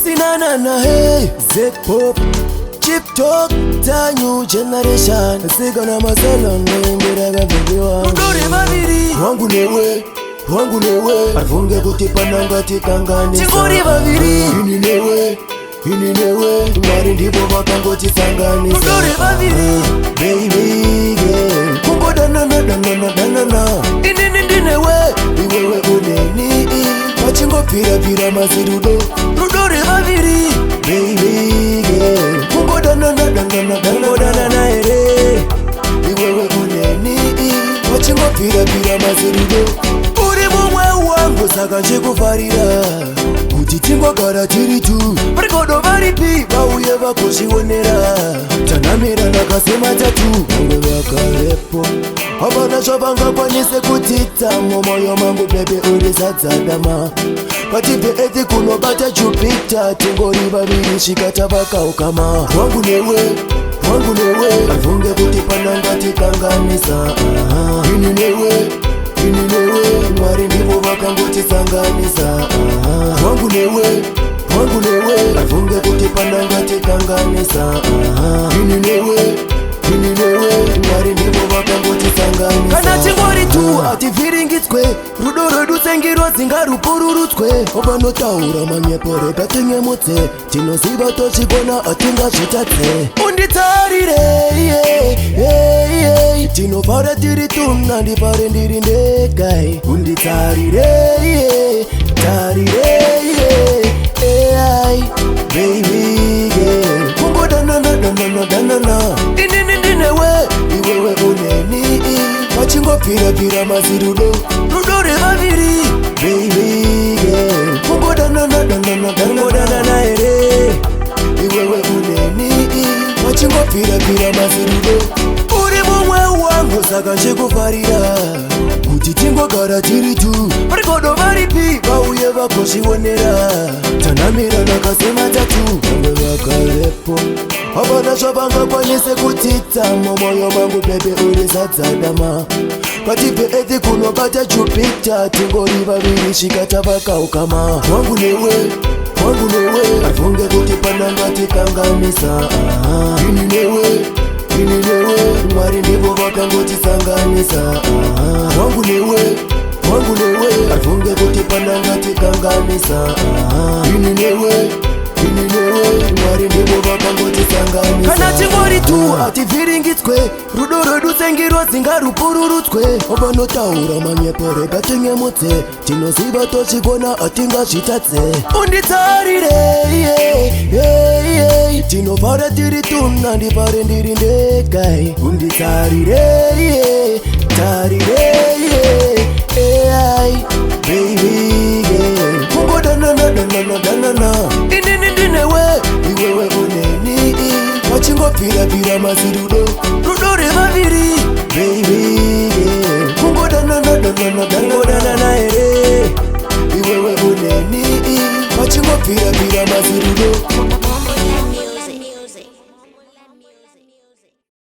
Sinanana hey, Z-Pop, Chip Talk, the new generation. Sigana masala nembira gaviwa. Udore babiri, wangu newe, arfunge kutipana ngati kangani. Chingori babiri, ini newe, tumari ndipo bakangoti sangani. Udore babiri, baby girl, kumbo danana. Ini newe, iwewe uneni. Pachingo pira mazirudo. Udore babiri, baby girl, kumbo danana ere. Iwewe uneni. Pachingo pira mazirudo. Uri mumwe wangu saka nchikufarira kuti tingogara tiri tu varikodo varipi vauye vakuzvionera tanamira ndakasema tatu vange vakarepo havana zvavangakwanise kutita mumwoyo mangu bebe uri zadzadama patipe eti kunobata Jupita tingori vaviri svikata vakaukama wangu newe arfunge kuti panangati kanganisa ini newe mwari ndipo vakangotisanganisa wangu newe arfunge kuti panangati kanganisa ini newe mwari ndipo vakangotisanganisa kana chingori tu hativhiringidzwe rudo rwedu sengiro dzingarupururutswe ovanotaura manyepore patingemutse tinoziva tochigona hatingazvitatse unditarire tinofara tiri tuna ndifare ndiri ndegai unditarire baby girl kumbo danana indinewe iwewe uneni pachingopira mazirudo rudo revaviri baby girl kumbo danana ere iwewe uneni pachingopira mazirudo uri mumwe wangu saka nchikufarira kuti tingogara tiri tu varikodo varipi vauye vakuzvionera tanamira ndakasema tatu vange vakarepo havana zvavangakwanise kutita mumwoyo mangu bebe uri zadzadama patipe eti kunobata Jupita tingori vaviri svikata vakaukama wangu newe arfunge kuti panangati kanganisa ini newe mwari ndipo vakangotisanganisa wangu newe arfunge kuti panangati kanganisa ini newe mwari ndipo vakangotisanganisa kana chingori tu hativhiringidzwe rudo rwedu sengiro dzingarupururutswe ovanotaura manyepore patingemutse tinoziva tochigona hatingazvitatse unditarire tinofara tiri tuna ndifare ndiri ndegai unditarire baby girl kumbo danana indinewe iwewe uneni pachingopira mazirudo rudo revaviri baby girl kumbo danana ere iwewe uneni pachingopira mazirudo